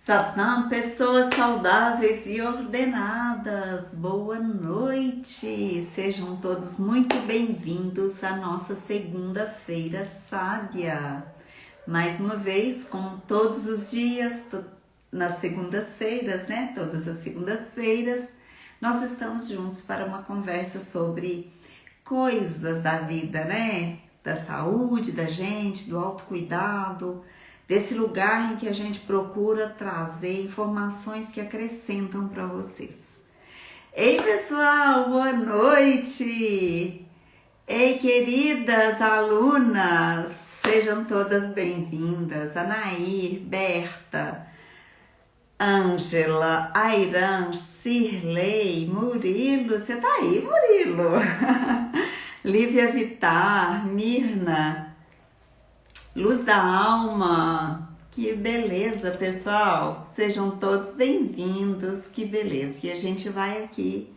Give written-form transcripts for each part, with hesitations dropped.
Satnam, pessoas saudáveis e ordenadas, boa noite! Sejam todos muito bem-vindos à nossa segunda-feira sábia. Mais uma vez, como todos os dias, nas segundas-feiras, né? Todas as segundas-feiras, nós estamos juntos para uma conversa sobre coisas da vida, né? Da saúde da gente, do autocuidado, desse lugar em que a gente procura trazer informações que acrescentam para vocês. Ei, pessoal, boa noite! Ei, queridas alunas, sejam todas bem-vindas. Anair, Berta, Ângela, Airan, Cirlei, Murilo, você tá aí, Murilo? Lívia Vitar, Mirna, Luz da Alma, que beleza, pessoal! Sejam todos bem-vindos, que beleza! E a gente vai aqui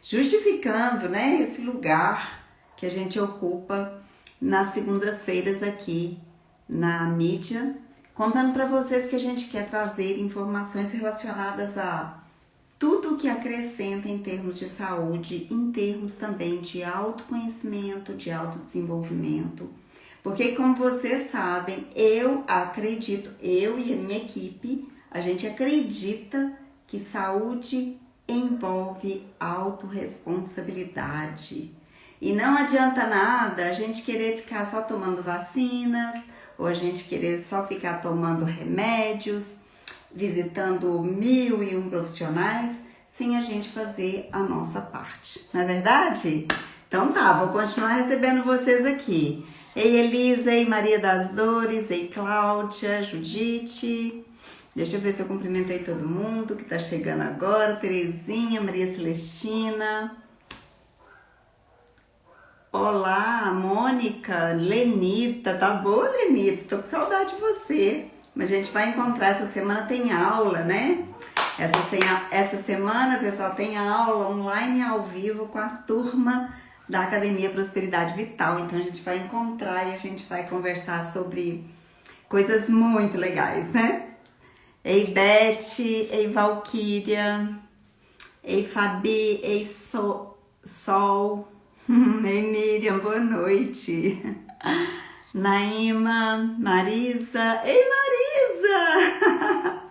justificando, né, esse lugar que a gente ocupa nas segundas-feiras aqui na mídia, contando para vocês que a gente quer trazer informações relacionadas a tudo que acrescenta em termos de saúde, em termos também de autoconhecimento, de autodesenvolvimento. Porque, como vocês sabem, eu acredito, eu e a minha equipe, a gente acredita que saúde envolve autorresponsabilidade. E não adianta nada a gente querer ficar só tomando vacinas, ou a gente querer só ficar tomando remédios, visitando 1001 profissionais, sem a gente fazer a nossa parte. Não é verdade? Então tá, vou continuar recebendo vocês aqui. Ei, Elisa, ei, Maria das Dores, ei, Cláudia, Judite. Deixa eu ver se eu cumprimentei todo mundo que tá chegando agora. Terezinha, Maria Celestina. Olá, Mônica, Lenita. Tá boa, Lenita? Tô com saudade de você. Mas a gente vai encontrar, essa semana tem aula, né? Essa semana, pessoal, tem aula online ao vivo com a turma da Academia Prosperidade Vital. Então a gente vai encontrar e a gente vai conversar sobre coisas muito legais, né? Ei, Beth, ei, Valquíria, ei, Fabi, ei, Sol, ei, Miriam, boa noite. Naima, Marisa, ei, Marisa!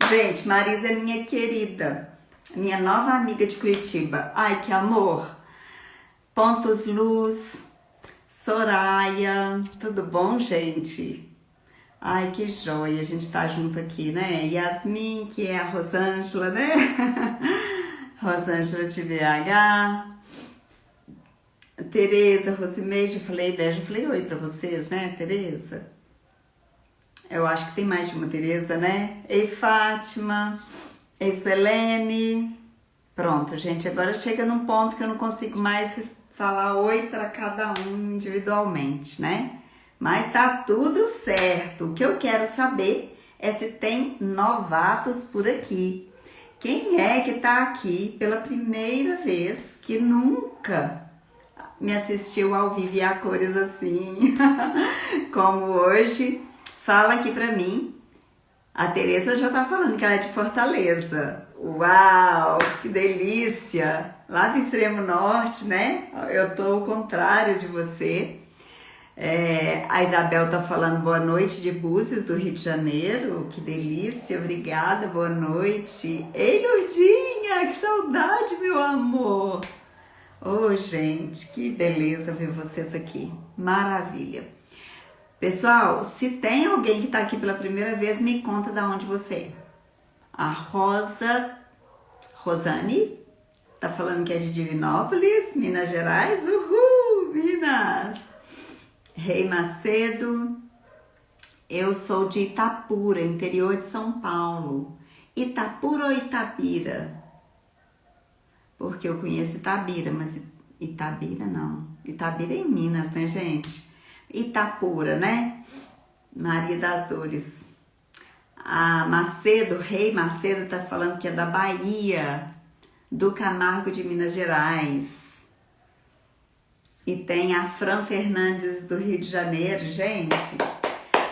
Gente, Marisa é minha querida, minha nova amiga de Curitiba. Ai, que amor! Pontos Luz, Soraya, tudo bom, gente? Ai, que joia, a gente tá junto aqui, né? Yasmin, que é a Rosângela, né? Rosângela de BH. Tereza, Rosimeide, já falei oi pra vocês, né, Tereza? Eu acho que tem mais de uma Tereza, né? Ei, Fátima, ei, Suelene. Pronto, gente, agora chega num ponto que eu não consigo mais falar oi para cada um individualmente, né? Mas tá tudo certo. O que eu quero saber é se tem novatos por aqui. Quem é que tá aqui pela primeira vez, que nunca me assistiu ao vivo e a cores assim, como hoje? Fala aqui pra mim. A Tereza já tá falando que ela é de Fortaleza. Uau, que delícia! Lá do extremo norte, né? Eu tô ao contrário de você. A Isabel tá falando boa noite de Búzios, do Rio de Janeiro. Que delícia, obrigada, boa noite. Ei, Lourdinha, que saudade, meu amor! Oh, gente, que beleza ver vocês aqui. Maravilha. Pessoal, se tem alguém que tá aqui pela primeira vez, me conta de onde você é. A Rosane, tá falando que é de Divinópolis, Minas Gerais. Uhul, Minas! Rei Macedo, eu sou de Itapura, interior de São Paulo. Itapura ou Itabira? Porque eu conheço Itabira, mas Itabira não. Itabira é em Minas, né, gente? Itapura, né? Maria das Dores. A Macedo, Rei Macedo, tá falando que é da Bahia, do Camargo de Minas Gerais. E tem a Fran Fernandes do Rio de Janeiro. Gente,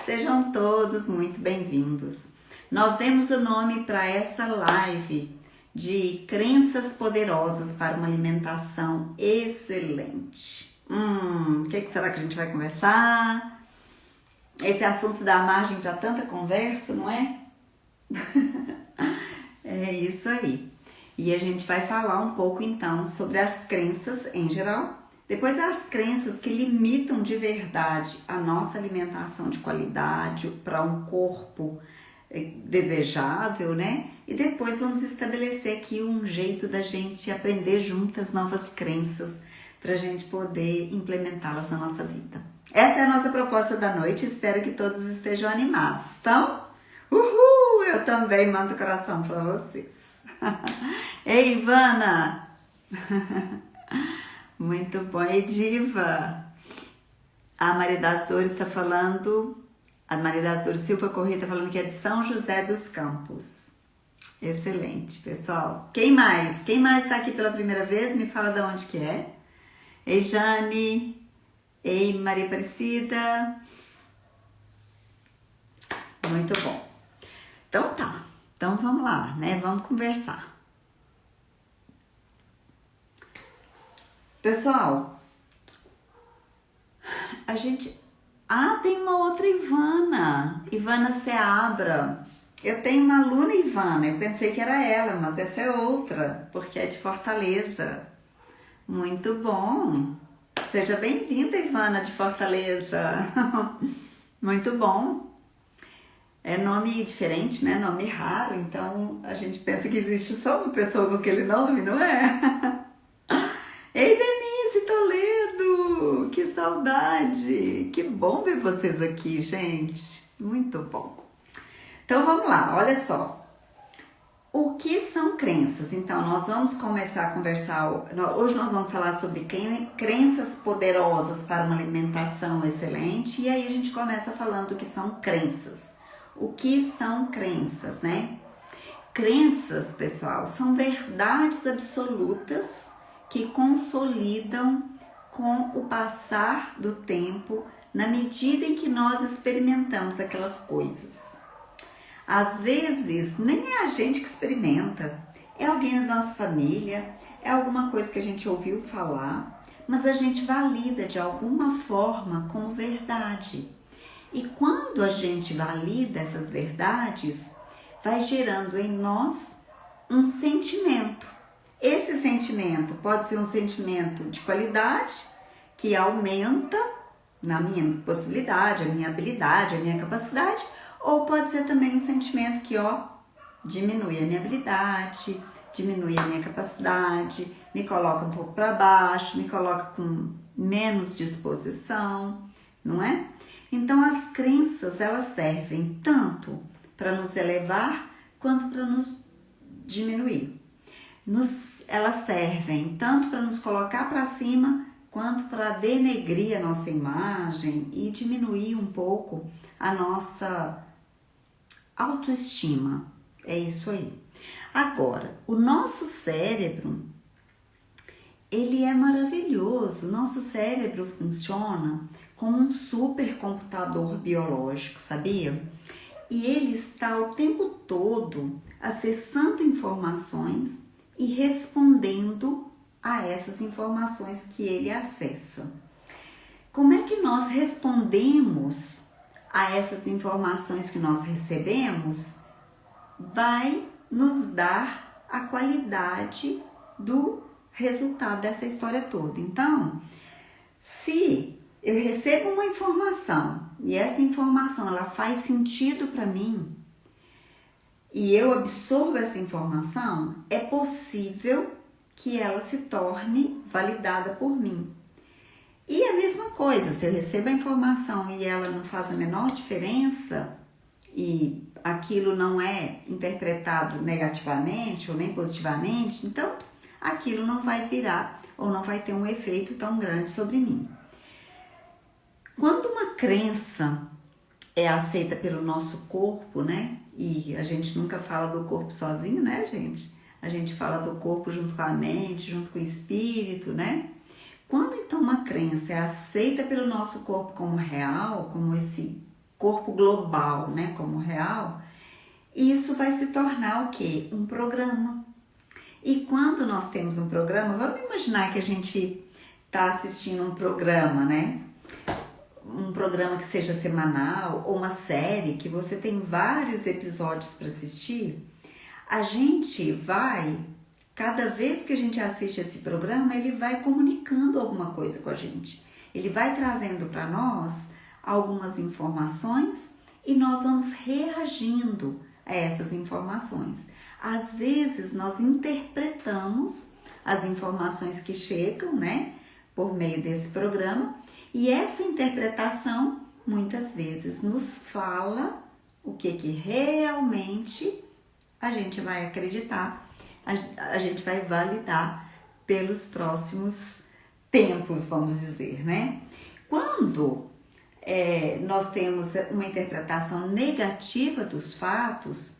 sejam todos muito bem-vindos. Nós demos o nome para essa live de crenças poderosas para uma alimentação excelente. O que será que a gente vai conversar? Esse assunto dá margem para tanta conversa, não é? É isso aí. E a gente vai falar um pouco então sobre as crenças em geral, depois as crenças que limitam de verdade a nossa alimentação de qualidade para um corpo desejável, né? E depois vamos estabelecer aqui um jeito da gente aprender juntas novas crenças para a gente poder implementá-las na nossa vida. Essa é a nossa proposta da noite, espero que todos estejam animados, estão? Uhul! Eu também mando coração para vocês. Ei, Ivana! Muito bom. Ei, Diva! A Maria das Dores está falando... A Maria das Dores Silva Corrêa está falando que é de São José dos Campos. Excelente, pessoal. Quem mais? Quem mais está aqui pela primeira vez? Me fala de onde que é. Ei, Jane. Ei, Maria Aparecida. Muito bom. Então tá. Então vamos lá, né? Vamos conversar. Pessoal, a gente... tem uma outra Ivana. Ivana Seabra. Eu tenho uma aluna Ivana, eu pensei que era ela, mas essa é outra, porque é de Fortaleza. Muito bom. Seja bem-vinda, Ivana de Fortaleza. Muito bom. É nome diferente, né? Nome raro, então a gente pensa que existe só uma pessoa com aquele nome, não é? Ei, Denise Toledo! Que saudade! Que bom ver vocês aqui, gente. Muito bom. Então vamos lá, olha só. O que são crenças? Então nós vamos começar a conversar. Hoje nós vamos falar sobre crenças poderosas para uma alimentação excelente. E aí a gente começa falando do que são crenças. O que são crenças, né? Crenças, pessoal, são verdades absolutas que consolidam com o passar do tempo na medida em que nós experimentamos aquelas coisas. Às vezes, nem é a gente que experimenta, é alguém da nossa família, é alguma coisa que a gente ouviu falar, mas a gente valida de alguma forma como verdade. E quando a gente valida essas verdades, vai gerando em nós um sentimento. Esse sentimento pode ser um sentimento de qualidade, que aumenta na minha possibilidade, a minha habilidade, a minha capacidade, ou pode ser também um sentimento que, diminui a minha habilidade, diminui a minha capacidade, me coloca um pouco para baixo, me coloca com menos disposição, não é? Então as crenças, elas servem tanto para nos elevar quanto para nos diminuir. Elas servem tanto para nos colocar para cima quanto para denegrir a nossa imagem e diminuir um pouco a nossa autoestima. É isso aí. Agora, o nosso cérebro, ele é maravilhoso. Nosso cérebro funciona como um supercomputador biológico, sabia? E ele está o tempo todo acessando informações e respondendo a essas informações que ele acessa. Como é que nós respondemos a essas informações que nós recebemos? Vai nos dar a qualidade do resultado dessa história toda. Então, se eu recebo uma informação e essa informação ela faz sentido para mim e eu absorvo essa informação, é possível que ela se torne validada por mim. E a mesma coisa, se eu recebo a informação e ela não faz a menor diferença e aquilo não é interpretado negativamente ou nem positivamente, então aquilo não vai virar ou não vai ter um efeito tão grande sobre mim. Quando uma crença é aceita pelo nosso corpo, né? E a gente nunca fala do corpo sozinho, né, gente? A gente fala do corpo junto com a mente, junto com o espírito, né? Quando então uma crença é aceita pelo nosso corpo como real, como esse corpo global, né, como real, isso vai se tornar o quê? Um programa. E quando nós temos um programa, vamos imaginar que a gente está assistindo um programa, né? Um programa que seja semanal ou uma série que você tem vários episódios para assistir. A gente vai, cada vez que a gente assiste esse programa, ele vai comunicando alguma coisa com a gente. Ele vai trazendo para nós algumas informações e nós vamos reagindo a essas informações. Às vezes nós interpretamos as informações que chegam, né, por meio desse programa, e essa interpretação muitas vezes nos fala o que realmente a gente vai acreditar, a gente vai validar pelos próximos tempos, vamos dizer, né? Quando nós temos uma interpretação negativa dos fatos,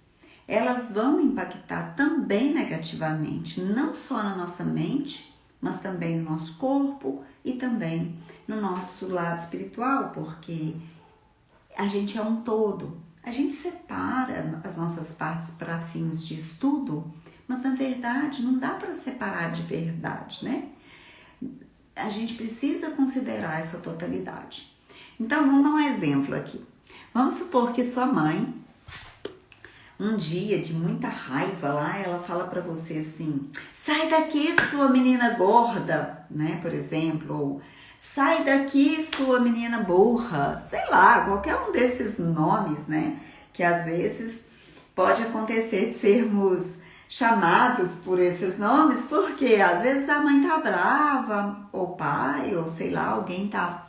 elas vão impactar também negativamente, não só na nossa mente, mas também no nosso corpo e também no nosso lado espiritual, porque a gente é um todo. A gente separa as nossas partes para fins de estudo, mas na verdade não dá para separar de verdade, né? A gente precisa considerar essa totalidade. Então vamos dar um exemplo aqui. Vamos supor que sua mãe, um dia de muita raiva lá, ela fala para você assim: sai daqui, sua menina gorda, né? Por exemplo, ou sai daqui, sua menina burra, sei lá, qualquer um desses nomes, né? Que às vezes pode acontecer de sermos chamados por esses nomes, porque às vezes a mãe tá brava, ou o pai, ou sei lá, alguém tá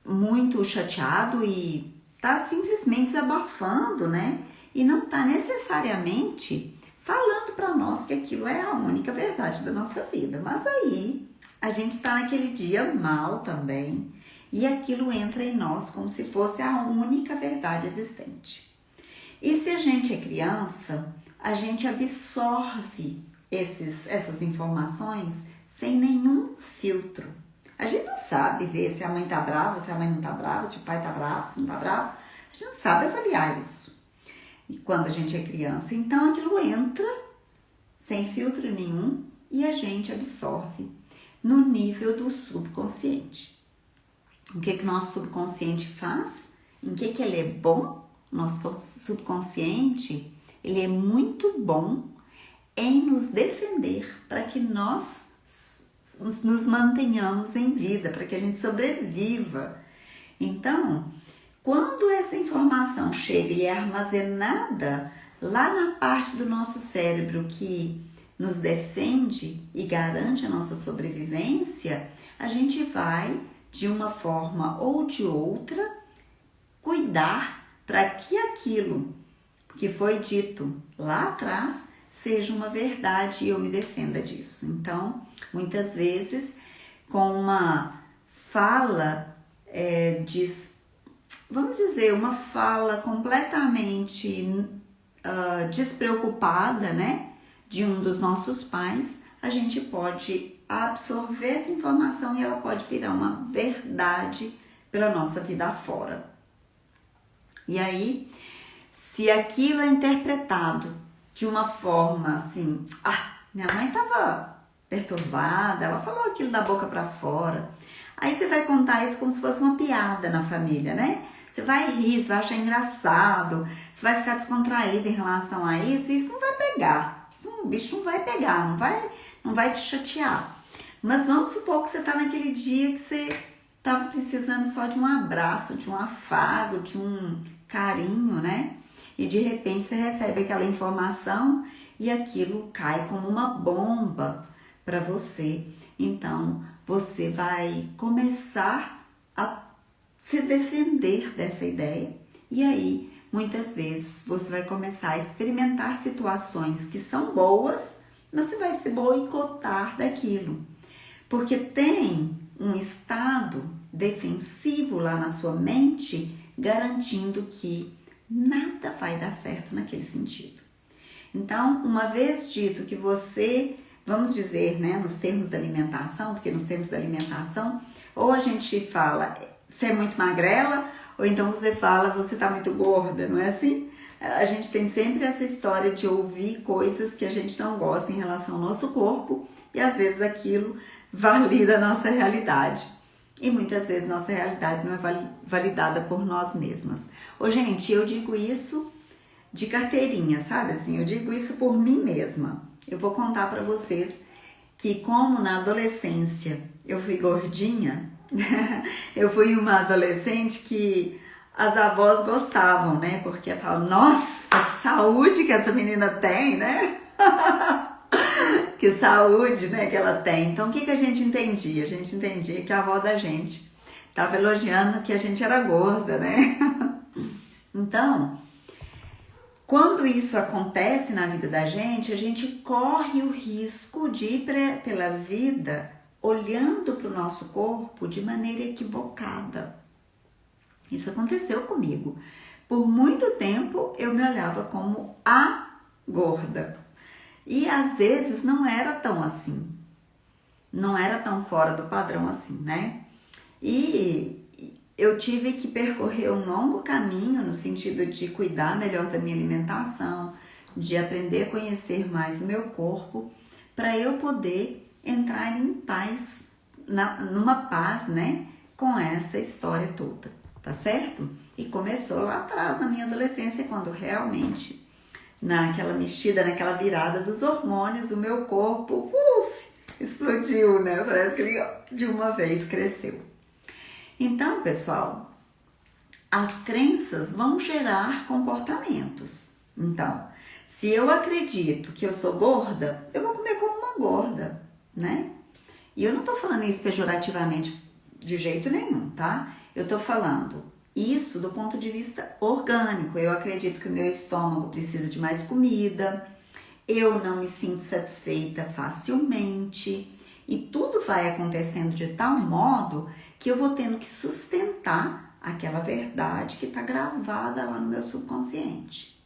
muito chateado e tá simplesmente desabafando, né? E não tá necessariamente falando para nós que aquilo é a única verdade da nossa vida. Mas aí a gente está naquele dia mal também e aquilo entra em nós como se fosse a única verdade existente. E se a gente é criança, a gente absorve essas informações sem nenhum filtro. A gente não sabe ver se a mãe tá brava, se a mãe não tá brava, se o pai tá bravo, se não tá bravo. A gente não sabe avaliar isso. E quando a gente é criança, então aquilo entra sem filtro nenhum e a gente absorve no nível do subconsciente. O que nosso subconsciente faz? Em que ele é bom? Nosso subconsciente, ele é muito bom em nos defender para que nós nos mantenhamos em vida, para que a gente sobreviva. Então, quando essa informação chega e é armazenada lá na parte do nosso cérebro que nos defende e garante a nossa sobrevivência, a gente vai, de uma forma ou de outra, cuidar para que aquilo que foi dito lá atrás seja uma verdade e eu me defenda disso. Então, muitas vezes, com uma fala vamos dizer, uma fala completamente despreocupada, né, de um dos nossos pais, a gente pode absorver essa informação e ela pode virar uma verdade pela nossa vida afora. E aí, se aquilo é interpretado de uma forma assim, minha mãe estava perturbada, ela falou aquilo da boca para fora. Aí você vai contar isso como se fosse uma piada na família, né? Você vai rir, você vai achar engraçado, você vai ficar descontraído em relação a isso, e isso não vai pegar. O bicho não vai pegar, não vai te chatear. Mas vamos supor que você tá naquele dia que você tava precisando só de um abraço, de um afago, de um carinho, né? E de repente você recebe aquela informação e aquilo cai como uma bomba para você. Então, você vai começar a se defender dessa ideia e aí, muitas vezes, você vai começar a experimentar situações que são boas, mas você vai se boicotar daquilo, porque tem um estado defensivo lá na sua mente garantindo que nada vai dar certo naquele sentido. Então, uma vez dito que você, vamos dizer, né, nos termos da alimentação, porque nos termos da alimentação, ou a gente fala, você é muito magrela, Ou então você fala, você tá muito gorda, não é assim? A gente tem sempre essa história de ouvir coisas que a gente não gosta em relação ao nosso corpo e às vezes aquilo valida a nossa realidade. E muitas vezes nossa realidade não é validada por nós mesmas. Ô, gente, eu digo isso de carteirinha, sabe assim? Eu digo isso por mim mesma. Eu vou contar pra vocês que como na adolescência eu fui gordinha, eu fui uma adolescente que as avós gostavam, né? Porque falam, nossa, que saúde que essa menina tem, né? Que saúde, né, que ela tem. Então, o que a gente entendia? A gente entendia que a avó da gente estava elogiando que a gente era gorda, né? Então, quando isso acontece na vida da gente, a gente corre o risco de ir pela vida olhando para o nosso corpo de maneira equivocada. Isso aconteceu comigo. Por muito tempo eu me olhava como a gorda. E às vezes não era tão assim. Não era tão fora do padrão assim, né? E eu tive que percorrer um longo caminho no sentido de cuidar melhor da minha alimentação, de aprender a conhecer mais o meu corpo, para eu poder entrar em paz, numa paz, né, com essa história toda, tá certo? E começou lá atrás, na minha adolescência, quando realmente, naquela mexida, naquela virada dos hormônios, o meu corpo, explodiu, né? Parece que ele de uma vez cresceu. Então, pessoal, as crenças vão gerar comportamentos. Então, se eu acredito que eu sou gorda, eu vou comer como uma gorda, né? E eu não tô falando isso pejorativamente de jeito nenhum, tá? Eu tô falando isso do ponto de vista orgânico. Eu acredito que o meu estômago precisa de mais comida, eu não me sinto satisfeita facilmente, e tudo vai acontecendo de tal modo que eu vou tendo que sustentar aquela verdade que está gravada lá no meu subconsciente.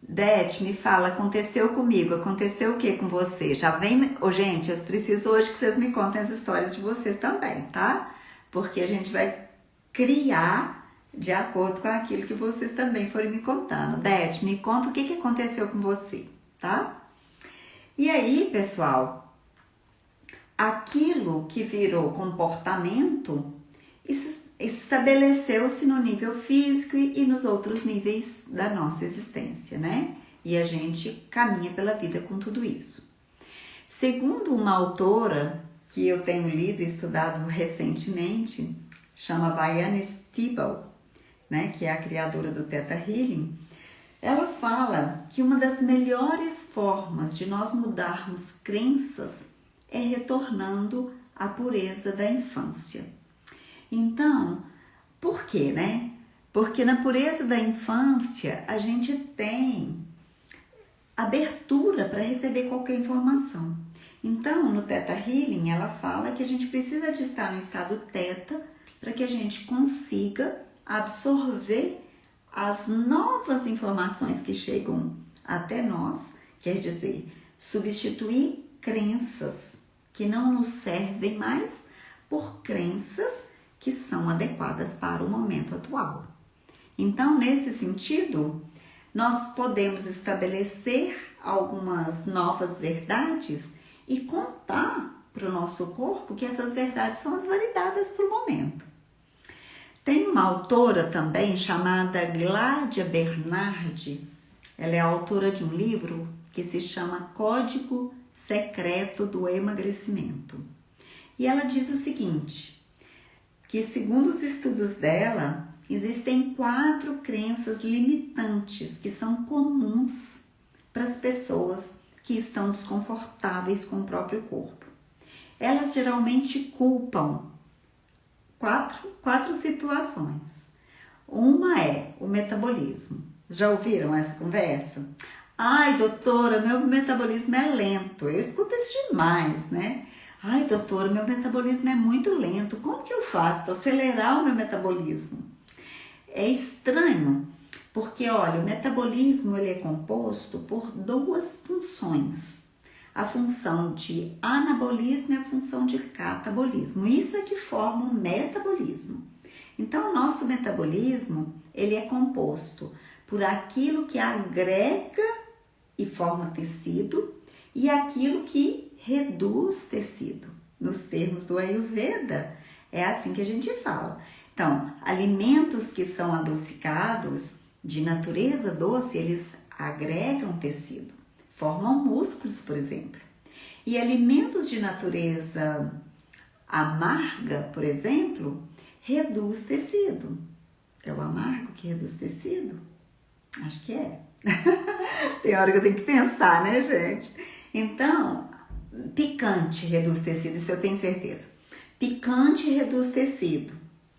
Dete, me fala, aconteceu comigo, aconteceu o que com você? Já vem... Ô, gente, eu preciso hoje que vocês me contem as histórias de vocês também, tá? Porque a gente vai criar de acordo com aquilo que vocês também forem me contando. Dete, me conta o que aconteceu com você, tá? E aí, pessoal, aquilo que virou comportamento estabeleceu-se no nível físico e nos outros níveis da nossa existência, né? E a gente caminha pela vida com tudo isso. Segundo uma autora que eu tenho lido e estudado recentemente, chama Vianne Stibal, né? Que é a criadora do Theta Healing, ela fala que uma das melhores formas de nós mudarmos crenças é retornando à pureza da infância. Então, por quê, né? Porque na pureza da infância a gente tem abertura para receber qualquer informação. Então, no Theta Healing, ela fala que a gente precisa de estar no estado Theta para que a gente consiga absorver as novas informações que chegam até nós, quer dizer, substituir crenças que não nos servem mais por crenças que são adequadas para o momento atual. Então, nesse sentido, nós podemos estabelecer algumas novas verdades e contar para o nosso corpo que essas verdades são as validadas para o momento. Tem uma autora também chamada Gládia Bernardi, ela é autora de um livro que se chama Código Secreto do Emagrecimento. E ela diz o seguinte, que segundo os estudos dela, existem 4 crenças limitantes que são comuns para as pessoas que estão desconfortáveis com o próprio corpo. Elas geralmente culpam quatro situações. Uma é o metabolismo. Já ouviram essa conversa? Ai, doutora, meu metabolismo é lento. Eu escuto isso demais, né? Ai, doutora, meu metabolismo é muito lento. Como que eu faço para acelerar o meu metabolismo? É estranho, porque olha, o metabolismo ele é composto por 2 funções. A função de anabolismo e a função de catabolismo. Isso é que forma o metabolismo. Então, o nosso metabolismo, ele é composto por aquilo que agrega e forma tecido e aquilo que reduz tecido. Nos termos do Ayurveda, é assim que a gente fala. Então, alimentos que são adocicados, de natureza doce, eles agregam tecido, formam músculos, por exemplo. E alimentos de natureza amarga, por exemplo, reduz tecido. É o amargo que reduz tecido? Acho que é. Tem hora que eu tenho que pensar, né, gente? Então, picante reduz tecido, isso eu tenho certeza. Picante reduz tecido,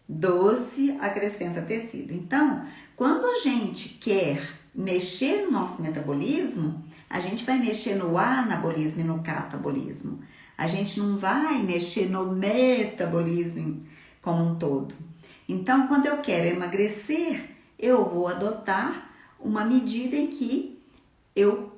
doce acrescenta tecido. Então, quando a gente quer mexer no nosso metabolismo, a gente vai mexer no anabolismo e no catabolismo. A gente não vai mexer no metabolismo como um todo. Então, quando eu quero emagrecer, eu vou adotar uma medida em que eu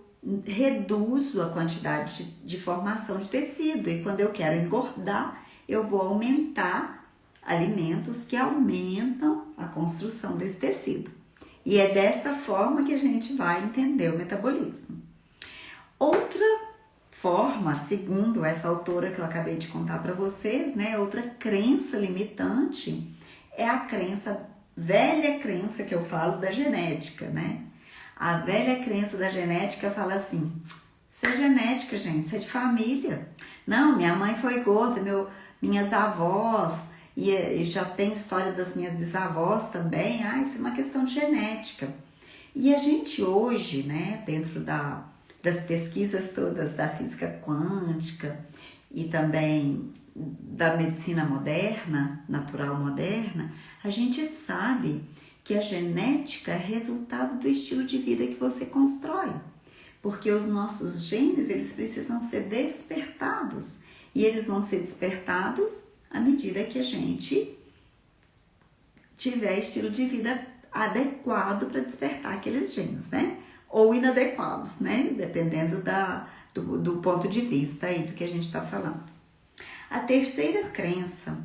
reduzo a quantidade de formação de tecido. E quando eu quero engordar, eu vou aumentar alimentos que aumentam a construção desse tecido. E é dessa forma que a gente vai entender o metabolismo. Outra forma, segundo essa autora que eu acabei de contar para vocês, né, outra crença limitante é a crença, velha crença que eu falo da genética, né? A velha crença da genética fala assim: isso é genética, gente, isso é de família. Não, minha mãe foi gorda, minhas avós, e já tem história das minhas bisavós também. Ah, isso é uma questão de genética. E a gente hoje, né, dentro das pesquisas todas da física quântica e também da medicina moderna, natural moderna, a gente sabe que a genética é resultado do estilo de vida que você constrói. Porque os nossos genes, eles precisam ser despertados. E eles vão ser despertados à medida que a gente tiver estilo de vida adequado para despertar aqueles genes, né? Ou inadequados, né? Dependendo do ponto de vista aí do que a gente está falando. A terceira crença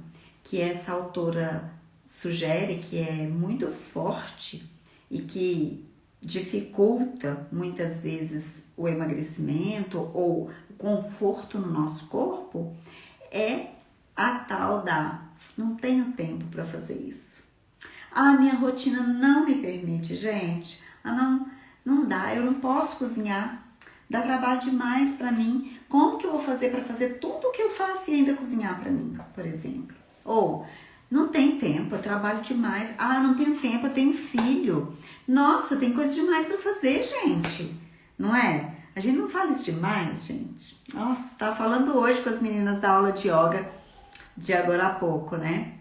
que essa autora sugere, que é muito forte e que dificulta muitas vezes o emagrecimento ou o conforto no nosso corpo, é a tal da não tenho tempo para fazer isso. Ah, minha rotina não me permite, gente. Ah, não dá, eu não posso cozinhar. Dá trabalho demais para mim. Como que eu vou fazer para fazer tudo o que eu faço e ainda cozinhar para mim, por exemplo? Ou não tem tempo, eu trabalho demais. Ah, não tenho tempo, eu tenho filho. Nossa, tem coisa demais para fazer, gente. Não é? A gente não fala isso demais, gente. Nossa, tava falando hoje com as meninas da aula de yoga de agora há pouco, né?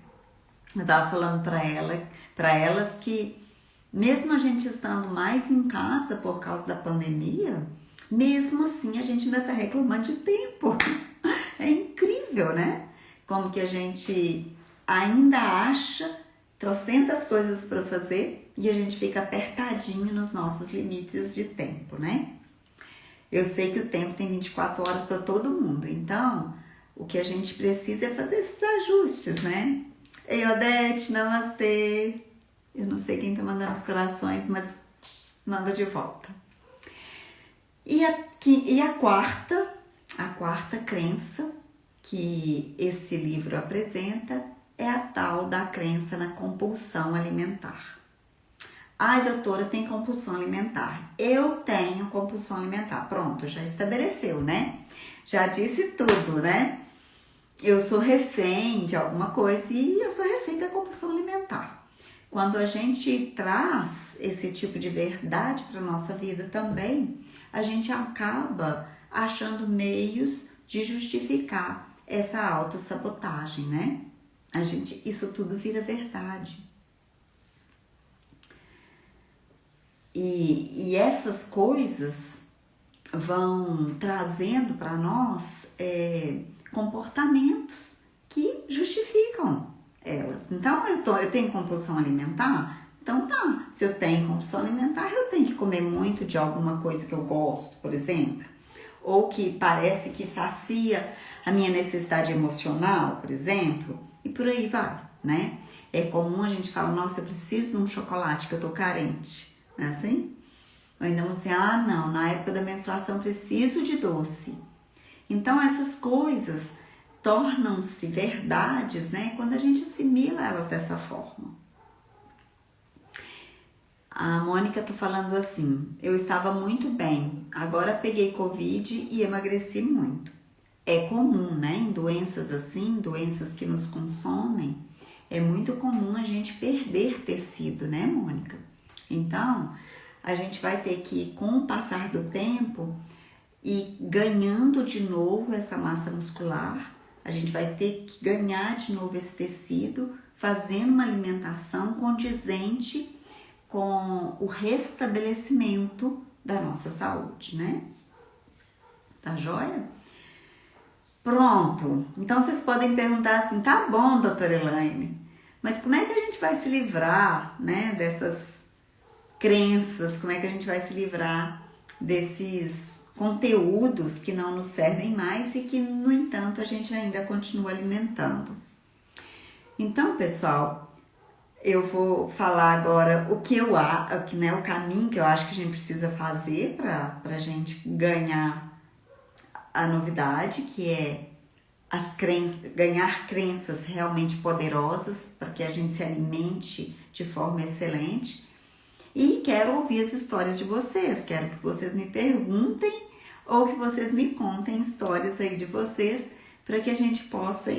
Eu tava falando para elas que mesmo a gente estando mais em casa por causa da pandemia, mesmo assim a gente ainda tá reclamando de tempo. É incrível, né? Como que a gente ainda acha trocentas coisas para fazer e a gente fica apertadinho nos nossos limites de tempo, né? Eu sei que o tempo tem 24 horas para todo mundo, então o que a gente precisa é fazer esses ajustes, né? Ei, Odete, namastê! Eu não sei quem tá mandando os corações, mas manda de volta. E a quarta crença que esse livro apresenta é a tal da crença na compulsão alimentar. Ai, doutora, tem compulsão alimentar. Eu tenho compulsão alimentar. Pronto, já estabeleceu, né? Já disse tudo, né? Eu sou refém de alguma coisa e eu sou refém da compulsão alimentar. Quando a gente traz esse tipo de verdade para nossa vida também, a gente acaba achando meios de justificar essa autossabotagem, né? Isso tudo vira verdade. E essas coisas vão trazendo para nós comportamentos que justificam elas. Então, eu tenho compulsão alimentar? Então tá, se eu tenho compulsão alimentar, eu tenho que comer muito de alguma coisa que eu gosto, por exemplo, ou que parece que sacia a minha necessidade emocional, por exemplo, e por aí vai, né? É comum a gente falar, nossa, eu preciso de um chocolate que eu tô carente, não é assim? Ou então assim, ah não, na época da menstruação preciso de doce. Então essas coisas tornam-se verdades, né, quando a gente assimila elas dessa forma. A Mônica tá falando assim, eu estava muito bem, agora peguei Covid e emagreci muito. É comum, né, em doenças assim, doenças que nos consomem, é muito comum a gente perder tecido, né, Mônica? Então, a gente vai ter que, com o passar do tempo, ir ganhando de novo essa massa muscular, a gente vai ter que ganhar de novo esse tecido, fazendo uma alimentação condizente com o restabelecimento da nossa saúde, né? Tá joia? Pronto. Então vocês podem perguntar assim, tá bom, doutora Elaine, mas como é que a gente vai se livrar, né, dessas crenças? Como é que a gente vai se livrar desses conteúdos que não nos servem mais e que, no entanto, a gente ainda continua alimentando? Então, pessoal, eu vou falar agora o que eu acho, né, o caminho que eu acho que a gente precisa fazer para a gente ganhar a novidade, que é ganhar crenças realmente poderosas para que a gente se alimente de forma excelente. E quero ouvir as histórias de vocês, quero que vocês me perguntem ou que vocês me contem histórias aí de vocês para que a gente possa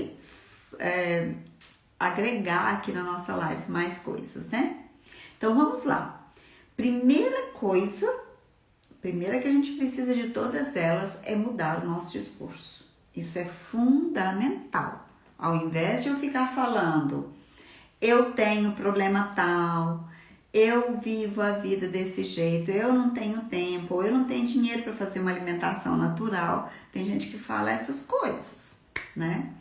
agregar aqui na nossa live mais coisas, né? Então vamos lá. Primeira que a gente precisa de todas elas é mudar o nosso discurso. Isso é fundamental. Ao invés de eu ficar falando, eu tenho problema tal, eu vivo a vida desse jeito, eu não tenho tempo, ou eu não tenho dinheiro para fazer uma alimentação natural. Tem gente que fala essas coisas, né?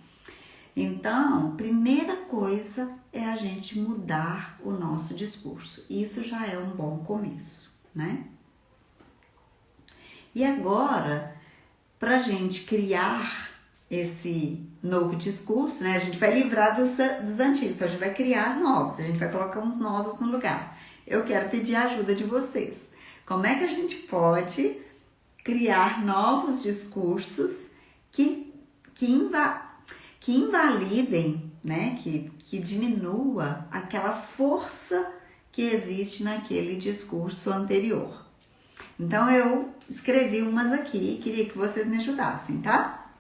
Então, primeira coisa é a gente mudar o nosso discurso. Isso já é um bom começo, né? E agora, para a gente criar esse novo discurso, né? A gente vai livrar dos antigos, a gente vai criar novos, a gente vai colocar uns novos no lugar. Eu quero pedir a ajuda de vocês. Como é que a gente pode criar novos discursos que invalidem, né? Que diminua aquela força que existe naquele discurso anterior? Então eu escrevi umas aqui e queria que vocês me ajudassem, tá?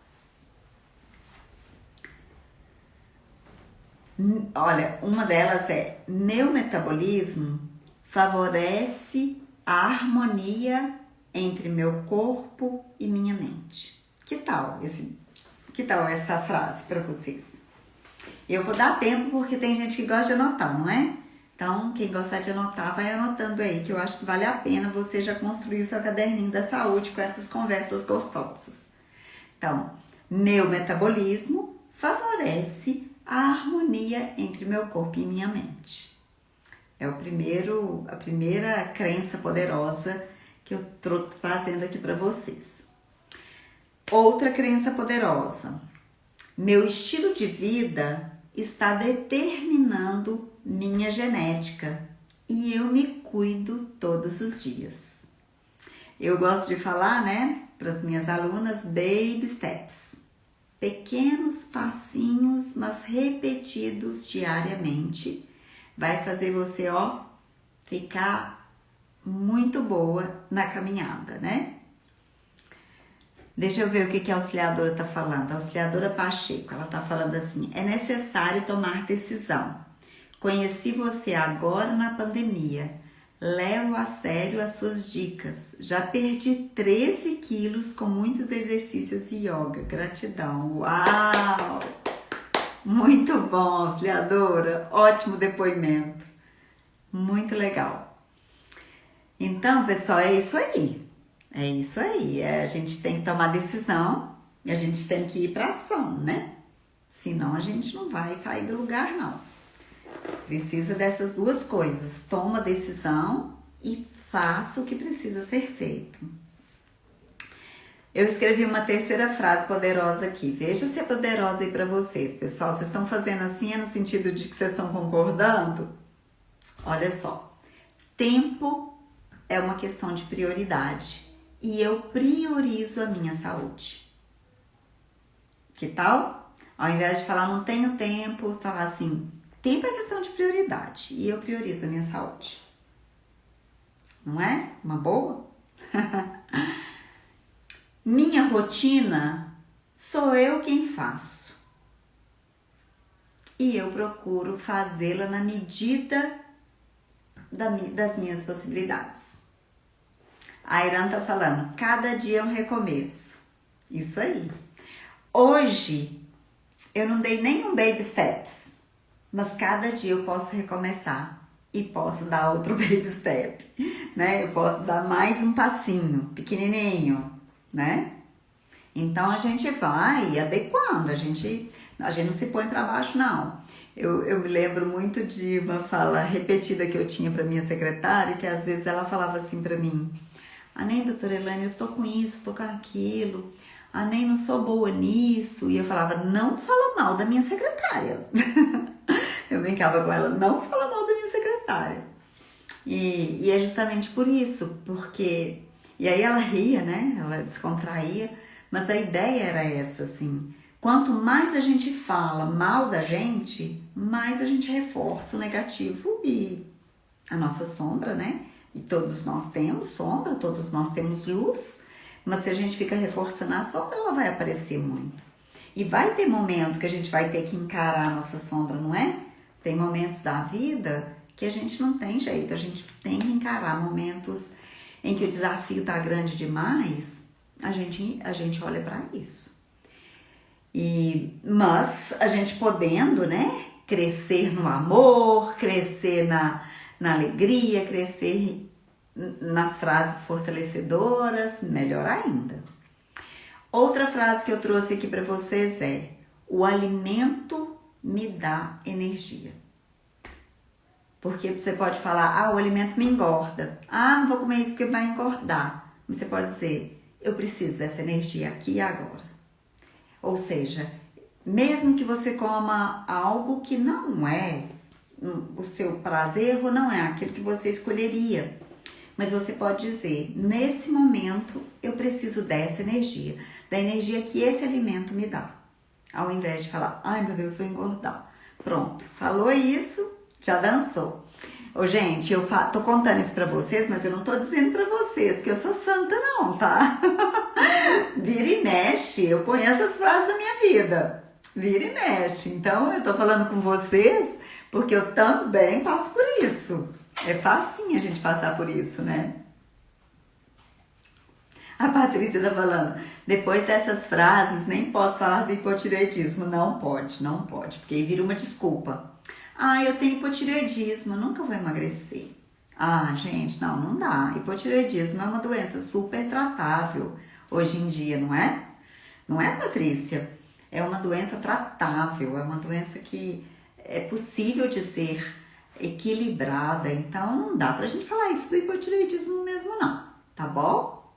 Olha, uma delas é: meu metabolismo favorece a harmonia entre meu corpo e minha mente. Que tal essa frase para vocês? Eu vou dar tempo porque tem gente que gosta de anotar, não é? Então, quem gostar de anotar, vai anotando aí, que eu acho que vale a pena você já construir o seu caderninho da saúde com essas conversas gostosas. Então, meu metabolismo favorece a harmonia entre meu corpo e minha mente. É a primeira crença poderosa que eu estou trazendo aqui para vocês. Outra crença poderosa: meu estilo de vida está determinando minha genética e eu me cuido todos os dias. Eu gosto de falar, né, para as minhas alunas, baby steps. Pequenos passinhos, mas repetidos diariamente, vai fazer você, ficar muito boa na caminhada, né? Deixa eu ver o que a auxiliadora está falando. A auxiliadora Pacheco, ela está falando assim: é necessário tomar decisão. Conheci você agora na pandemia. Levo a sério as suas dicas. Já perdi 13 quilos com muitos exercícios e yoga. Gratidão. Uau! Muito bom, auxiliadora. Ótimo depoimento. Muito legal. Então, pessoal, é isso aí. É isso aí. A gente tem que tomar decisão e a gente tem que ir para ação, né? Senão a gente não vai sair do lugar, não. Precisa dessas duas coisas: toma decisão e faça o que precisa ser feito. Eu escrevi uma terceira frase poderosa aqui. Veja se é poderosa aí para vocês, pessoal. Vocês estão fazendo assim, é no sentido de que vocês estão concordando? Olha só. Tempo é uma questão de prioridade. E eu priorizo a minha saúde. Que tal? Ao invés de falar não tenho tempo, falar assim, tempo é questão de prioridade. E eu priorizo a minha saúde. Não é? Uma boa? Minha rotina sou eu quem faço. E eu procuro fazê-la na medida das minhas possibilidades. A Irã tá falando, cada dia é um recomeço. Isso aí. Hoje, eu não dei nenhum baby steps, mas cada dia eu posso recomeçar e posso dar outro baby step, né? Eu posso dar mais um passinho, pequenininho, né? Então a gente vai adequando, a gente não se põe para baixo, não. Eu me lembro muito de uma fala repetida que eu tinha para minha secretária, que às vezes ela falava assim para mim, nem doutora Elaine, eu tô com isso, tô com aquilo, nem não sou boa nisso, e eu falava, não fala mal da minha secretária. Eu brincava com ela, não fala mal da minha secretária. E é justamente por isso, porque... E aí ela ria, né? Ela descontraía, mas a ideia era essa, assim. Quanto mais a gente fala mal da gente, mais a gente reforça o negativo e a nossa sombra, né? E todos nós temos sombra, todos nós temos luz, mas se a gente fica reforçando a sombra, ela vai aparecer muito. E vai ter momento que a gente vai ter que encarar a nossa sombra, não é? Tem momentos da vida que a gente não tem jeito, a gente tem que encarar momentos em que o desafio tá grande demais, a gente olha para isso. Mas a gente podendo, né, crescer no amor, crescer na alegria, crescer nas frases fortalecedoras, melhor ainda. Outra frase que eu trouxe aqui para vocês é: o alimento me dá energia. Porque você pode falar, o alimento me engorda. Não vou comer isso porque vai engordar. Mas você pode dizer, eu preciso dessa energia aqui e agora. Ou seja, mesmo que você coma algo que não é o seu prazer ou não é aquilo que você escolheria, mas você pode dizer, nesse momento eu preciso dessa energia, da energia que esse alimento me dá. Ao invés de falar, ai meu Deus, vou engordar. Pronto, falou isso, já dançou. Gente, eu tô contando isso pra vocês, mas eu não tô dizendo pra vocês que eu sou santa não, tá? Vira e mexe, eu conheço as frases da minha vida. Vira e mexe. Então, eu tô falando com vocês porque eu também passo por isso. É facinho a gente passar por isso, né? A Patrícia tá falando, depois dessas frases, nem posso falar do hipotireoidismo. Não pode, porque aí vira uma desculpa. Eu tenho hipotireoidismo, eu nunca vou emagrecer. Gente, não dá. Hipotireoidismo é uma doença super tratável hoje em dia, não é? Não é, Patrícia? É uma doença tratável, é uma doença que é possível de ser equilibrada. Então, não dá pra gente falar isso do hipotireoidismo mesmo, não. Tá bom?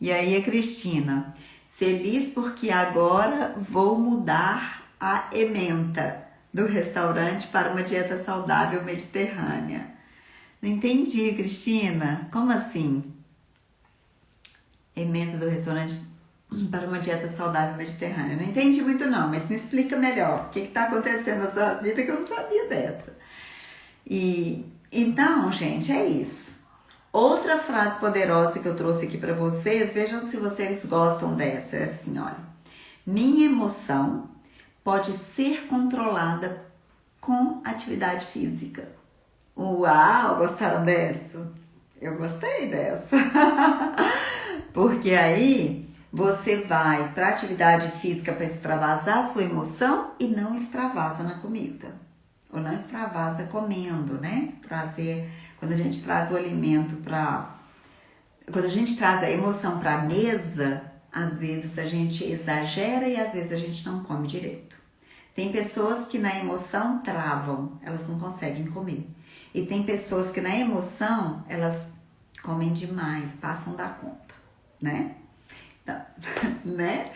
E aí, a Cristina, feliz porque agora vou mudar a ementa do restaurante para uma dieta saudável mediterrânea. Não entendi, Cristina. Como assim? Emenda do restaurante para uma dieta saudável mediterrânea. Não entendi muito não, mas me explica melhor. O que está acontecendo na sua vida que eu não sabia dessa. Então, gente, é isso. Outra frase poderosa que eu trouxe aqui para vocês, vejam se vocês gostam dessa. É assim, olha. Minha emoção pode ser controlada com atividade física. Uau, gostaram dessa? Eu gostei dessa. Porque aí você vai para atividade física para extravasar a sua emoção e não extravasa na comida. Ou não extravasa comendo, né? Quando a gente traz o alimento quando a gente traz a emoção para a mesa, às vezes a gente exagera e às vezes a gente não come direito. Tem pessoas que na emoção travam, elas não conseguem comer. E tem pessoas que na emoção, elas comem demais, passam da conta, né? Tá. Né?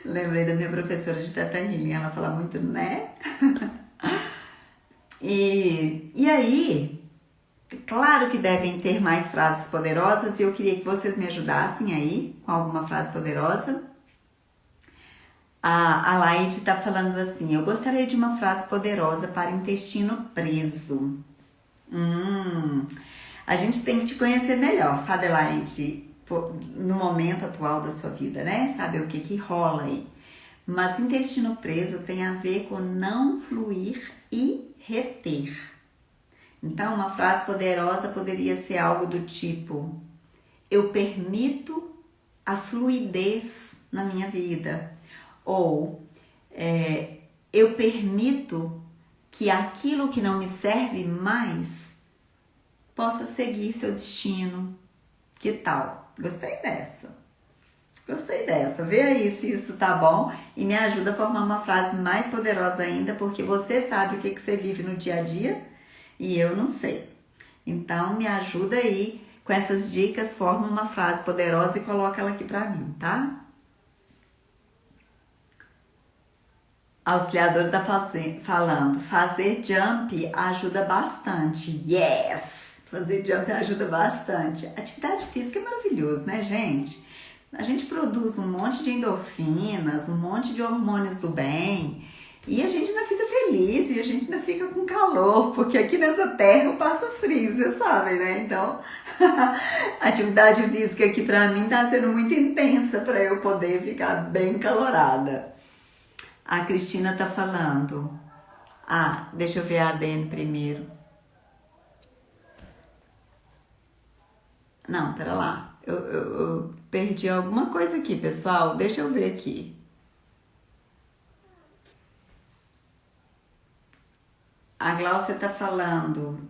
Lembrei da minha professora de Teta Healing, ela fala muito né. E aí, claro que devem ter mais frases poderosas e eu queria que vocês me ajudassem aí com alguma frase poderosa. A Laide tá falando assim, eu gostaria de uma frase poderosa para intestino preso. A gente tem que te conhecer melhor, sabe, Laide? No momento atual da sua vida, né? Saber o que rola aí. Mas intestino preso tem a ver com não fluir e reter. Então, uma frase poderosa poderia ser algo do tipo: eu permito a fluidez na minha vida. Ou eu permito que aquilo que não me serve mais possa seguir seu destino. Que tal? Gostei dessa. Vê aí se isso tá bom e me ajuda a formar uma frase mais poderosa ainda, porque você sabe o que você vive no dia a dia e eu não sei. Então me ajuda aí com essas dicas, forma uma frase poderosa e coloca ela aqui pra mim, tá? A auxiliadora tá falando, fazer jump ajuda bastante. Yes! Fazer jump ajuda bastante. Atividade física é maravilhoso, né, gente? A gente produz um monte de endorfinas, um monte de hormônios do bem e a gente ainda fica feliz e a gente ainda fica com calor, porque aqui nessa terra eu passo frio, vocês sabem, né? Então, a atividade física aqui pra mim tá sendo muito intensa para eu poder ficar bem calorada. A Cristina tá falando. Deixa eu ver a Dani primeiro. Não, pera lá. Eu perdi alguma coisa aqui, pessoal. Deixa eu ver aqui. A Gláucia tá falando.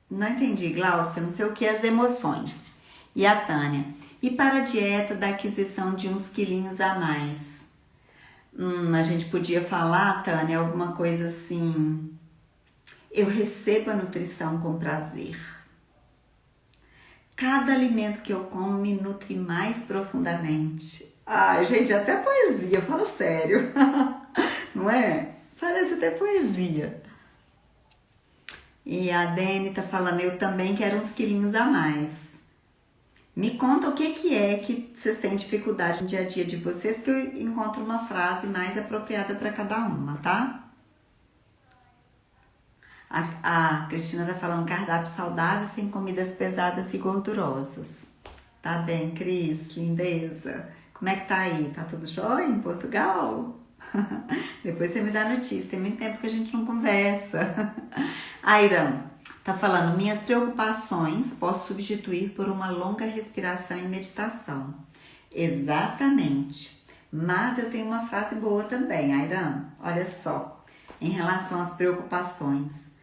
Não entendi, Gláucia. Não sei o que, as emoções. E a Tânia. E para a dieta da aquisição de uns quilinhos a mais? A gente podia falar, Tânia, alguma coisa assim. Eu recebo a nutrição com prazer. Cada alimento que eu como me nutre mais profundamente. Gente, até poesia, fala sério. Não é? Parece até poesia. E a Dani tá falando, eu também quero uns quilinhos a mais. Me conta o que é que vocês têm dificuldade no dia a dia de vocês, que eu encontro uma frase mais apropriada para cada uma, tá? A Cristina tá falando cardápio saudável, sem comidas pesadas e gordurosas. Tá bem, Cris, lindeza. Como é que tá aí? Tá tudo jóia em Portugal? Depois você me dá notícia, tem muito tempo que a gente não conversa. A Irã tá falando, minhas preocupações posso substituir por uma longa respiração e meditação. Exatamente. Mas eu tenho uma frase boa também, Airan. Olha só, em relação às preocupações.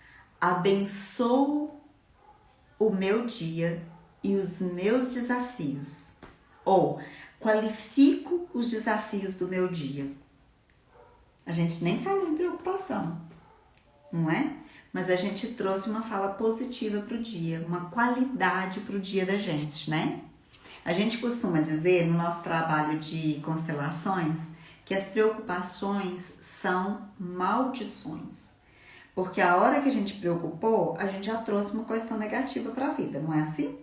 Abençoo o meu dia e os meus desafios. Ou qualifico os desafios do meu dia. A gente nem falou em preocupação, não é? Mas a gente trouxe uma fala positiva para o dia, uma qualidade para o dia da gente, né? A gente costuma dizer no nosso trabalho de constelações que as preocupações são maldições. Porque a hora que a gente preocupou, a gente já trouxe uma questão negativa para a vida, não é assim?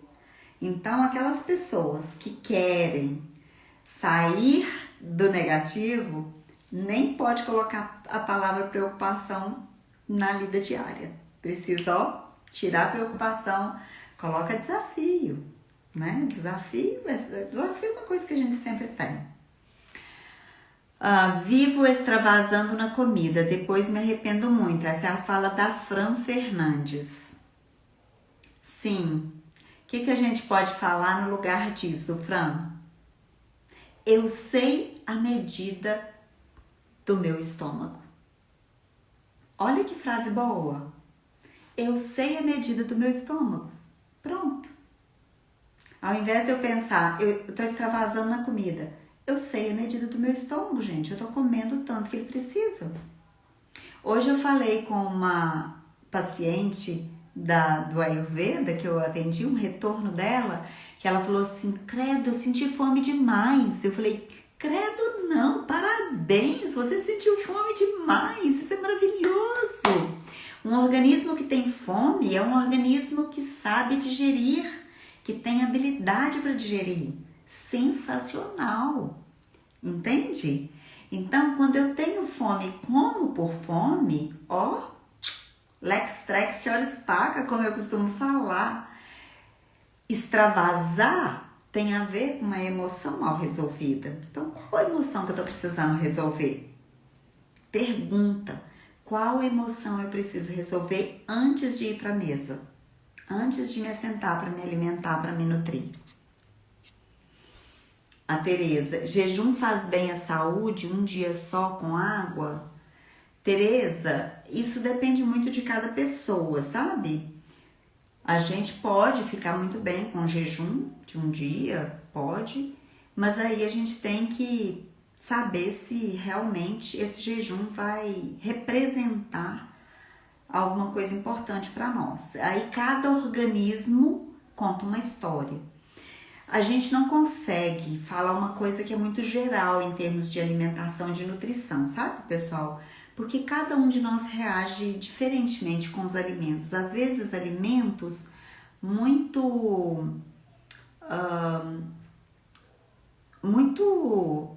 Então, aquelas pessoas que querem sair do negativo, nem pode colocar a palavra preocupação na lida diária. Precisa, tirar a preocupação, coloca desafio, né? Desafio é uma coisa que a gente sempre tem. Vivo extravasando na comida, depois me arrependo muito. Essa é a fala da Fran Fernandes. Sim. O que a gente pode falar no lugar disso, Fran? Eu sei a medida do meu estômago. Olha que frase boa. Eu sei a medida do meu estômago. Pronto. Ao invés de eu pensar, eu tô extravasando na comida. Eu sei a medida do meu estômago, gente. Eu tô comendo o tanto que ele precisa. Hoje eu falei com uma paciente do Ayurveda, que eu atendi, um retorno dela, que ela falou assim, credo, eu senti fome demais. Eu falei, credo não, parabéns, você sentiu fome demais, isso é maravilhoso. Um organismo que tem fome é um organismo que sabe digerir, que tem habilidade para digerir. Sensacional, entende? Então, quando eu tenho fome e como por fome, ó, lex trex horas paga, como eu costumo falar. Extravasar tem a ver com uma emoção mal resolvida. Então, qual a emoção que eu estou precisando resolver? Pergunta, qual emoção eu preciso resolver antes de ir para a mesa? Antes de me assentar para me alimentar, para me nutrir? A Tereza, jejum faz bem à saúde, um dia só com água? Tereza, isso depende muito de cada pessoa, sabe? A gente pode ficar muito bem com jejum de um dia, pode, mas aí a gente tem que saber se realmente esse jejum vai representar alguma coisa importante para nós. Aí cada organismo conta uma história. A gente não consegue falar uma coisa que é muito geral em termos de alimentação e de nutrição, sabe, pessoal? Porque cada um de nós reage diferentemente com os alimentos. Às vezes, alimentos muito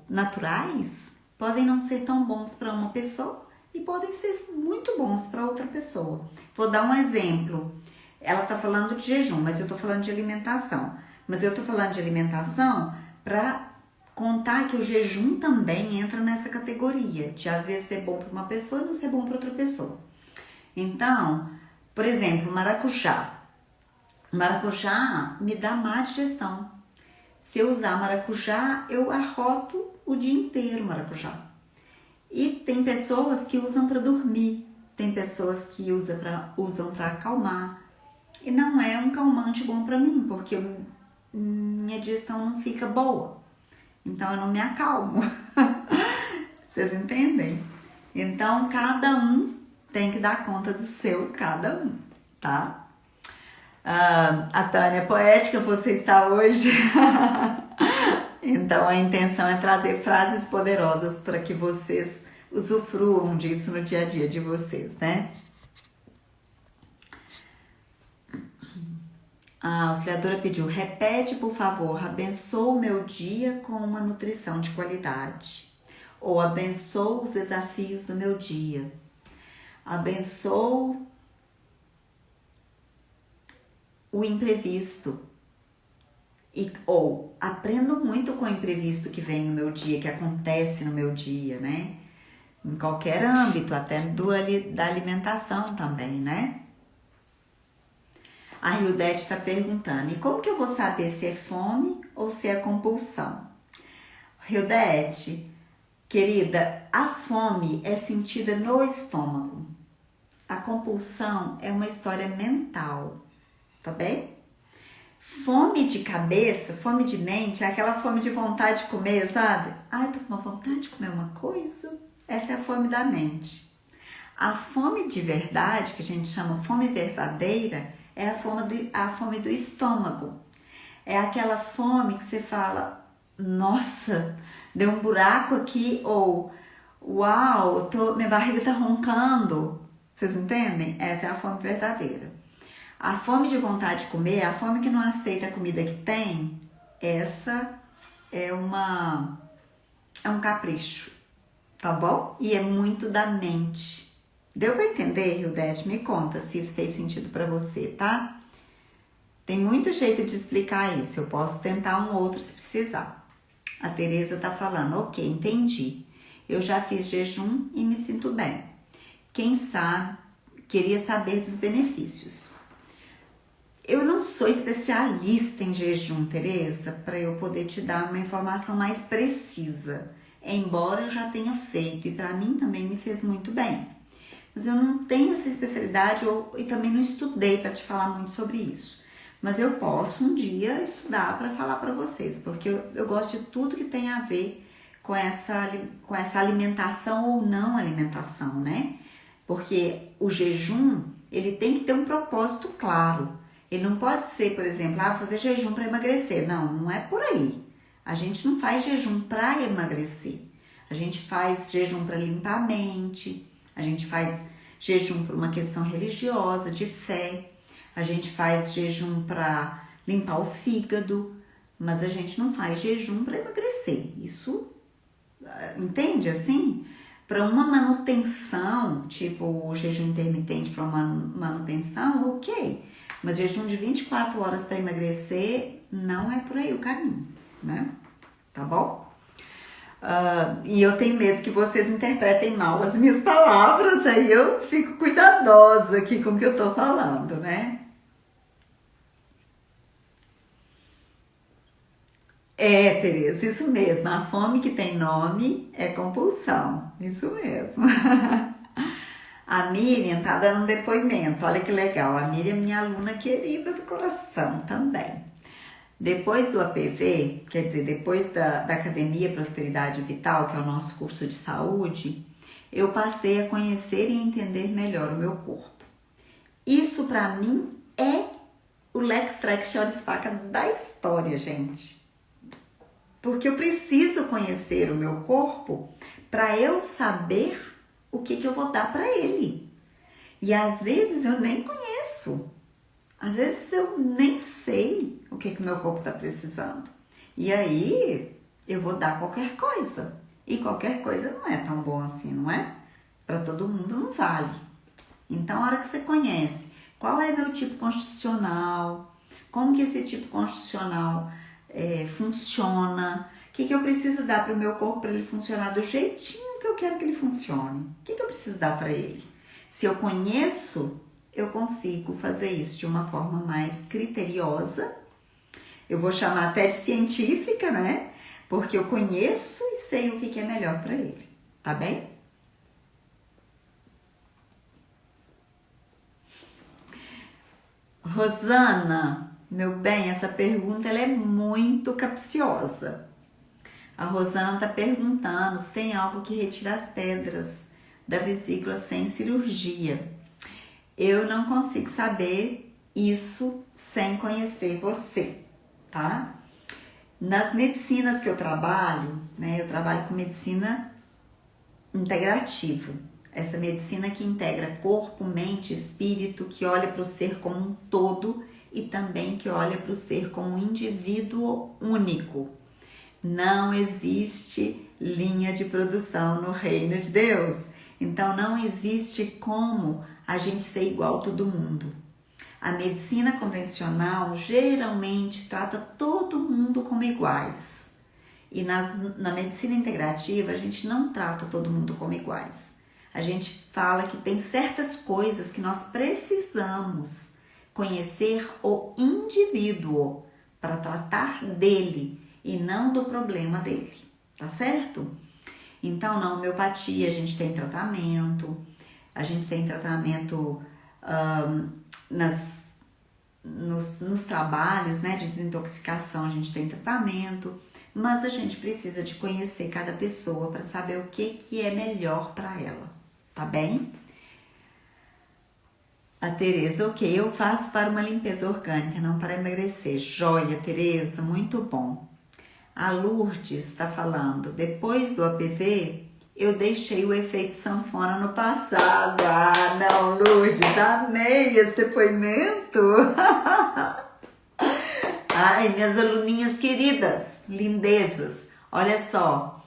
naturais podem não ser tão bons para uma pessoa e podem ser muito bons para outra pessoa. Vou dar um exemplo. Ela está falando de jejum, mas eu estou falando de alimentação. Mas eu estou falando de alimentação para contar que o jejum também entra nessa categoria de às vezes ser bom para uma pessoa e não ser bom para outra pessoa. Então, por exemplo, maracujá. Maracujá me dá má digestão. Se eu usar maracujá, eu arroto o dia inteiro maracujá. E tem pessoas que usam para dormir, tem pessoas que usam para acalmar. E não é um calmante bom para mim, porque minha digestão não fica boa. Então eu não me acalmo. Vocês entendem? Então cada um tem que dar conta do seu cada um, tá? A Tânia Poética, você está hoje. Então a intenção é trazer frases poderosas para que vocês usufruam disso no dia a dia de vocês, né? A auxiliadora pediu, repete por favor, abençoo o meu dia com uma nutrição de qualidade. Ou abençoo os desafios do meu dia. Abençoo o imprevisto. Ou aprendo muito com o imprevisto que vem no meu dia, que acontece no meu dia, né? Em qualquer âmbito, até da alimentação também, né? A Hildete está perguntando, e como que eu vou saber se é fome ou se é compulsão? Hildete, querida, a fome é sentida no estômago. A compulsão é uma história mental, tá bem? Fome de cabeça, fome de mente, é aquela fome de vontade de comer, sabe? Ai, tô com uma vontade de comer uma coisa. Essa é a fome da mente. A fome de verdade, que a gente chama fome verdadeira, é a fome do estômago. É aquela fome que você fala, nossa, deu um buraco aqui, ou uau, minha barriga tá roncando. Vocês entendem? Essa é a fome verdadeira. A fome de vontade de comer, a fome que não aceita a comida que tem, essa é um capricho, tá bom? E é muito da mente. Deu pra entender, Hildete? Me conta se isso fez sentido pra você, tá? Tem muito jeito de explicar isso, eu posso tentar um outro se precisar. A Tereza tá falando, ok, entendi. Eu já fiz jejum e me sinto bem. Quem sabe, queria saber dos benefícios. Eu não sou especialista em jejum, Tereza, para eu poder te dar uma informação mais precisa. Embora eu já tenha feito e para mim também me fez muito bem. Mas eu não tenho essa especialidade e também não estudei para te falar muito sobre isso. Mas eu posso um dia estudar para falar para vocês, porque eu gosto de tudo que tem a ver com essa alimentação ou não alimentação, né? Porque o jejum, ele tem que ter um propósito claro. Ele não pode ser, por exemplo, fazer jejum para emagrecer. Não, não é por aí. A gente não faz jejum para emagrecer. A gente faz jejum para limpar a mente, a gente faz jejum por uma questão religiosa, de fé, a gente faz jejum para limpar o fígado, mas a gente não faz jejum para emagrecer. Isso, entende assim? Para uma manutenção, tipo o jejum intermitente para uma manutenção, ok. Mas jejum de 24 horas para emagrecer não é por aí o caminho, né? Tá bom? E eu tenho medo que vocês interpretem mal as minhas palavras, aí eu fico cuidadosa aqui com o que eu tô falando, né? Tereza, isso mesmo. A fome que tem nome é compulsão. Isso mesmo. A Miriam tá dando um depoimento. Olha que legal. A Miriam é minha aluna querida do coração também. Depois do APV, quer dizer, depois da Academia Prosperidade Vital, que é o nosso curso de saúde, eu passei a conhecer e entender melhor o meu corpo. Isso pra mim é o Lex Trek Chorispaca da história, gente. Porque eu preciso conhecer o meu corpo para eu saber o que eu vou dar para ele. E às vezes eu nem conheço. Às vezes eu nem sei o que o meu corpo está precisando. E aí eu vou dar qualquer coisa. E qualquer coisa não é tão bom assim, não é? Para todo mundo não vale. Então, a hora que você conhece qual é meu tipo constitucional, como que esse tipo constitucional funciona, o que eu preciso dar para o meu corpo para ele funcionar do jeitinho que eu quero que ele funcione. O que eu preciso dar para ele? Se eu conheço, eu consigo fazer isso de uma forma mais criteriosa. Eu vou chamar até de científica, né? Porque eu conheço e sei o que é melhor para ele. Tá bem? Rosana, meu bem, essa pergunta ela é muito capciosa. A Rosana está perguntando se tem algo que retira as pedras da vesícula sem cirurgia. Eu não consigo saber isso sem conhecer você, tá? Nas medicinas que eu trabalho, né? Eu trabalho com medicina integrativa. Essa medicina que integra corpo, mente, espírito, que olha para o ser como um todo e também que olha para o ser como um indivíduo único. Não existe linha de produção no reino de Deus. Então não existe como a gente ser igual a todo mundo. A medicina convencional geralmente trata todo mundo como iguais. E na medicina integrativa a gente não trata todo mundo como iguais. A gente fala que tem certas coisas que nós precisamos conhecer o indivíduo para tratar dele e não do problema dele, tá certo? Então, na homeopatia a gente tem tratamento nos trabalhos, né, de desintoxicação a gente tem tratamento, mas a gente precisa de conhecer cada pessoa para saber o que é melhor para ela, tá bem? A Tereza, ok, eu faço para uma limpeza orgânica, não para emagrecer. Joia, Tereza, muito bom. A Lourdes está falando, depois do APV, eu deixei o efeito sanfona no passado. Ah, não, Lourdes, amei esse depoimento. Ai, minhas aluninhas queridas, lindezas, olha só,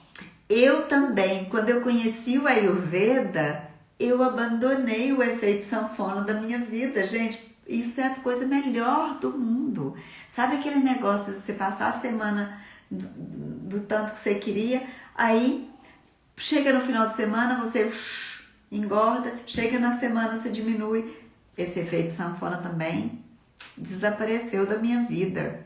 eu também, quando eu conheci o Ayurveda, eu abandonei o efeito sanfona da minha vida, gente, isso é a coisa melhor do mundo. Sabe aquele negócio de você passar a semana do tanto que você queria, aí chega no final de semana, você engorda, chega na semana, você diminui. Esse efeito sanfona também desapareceu da minha vida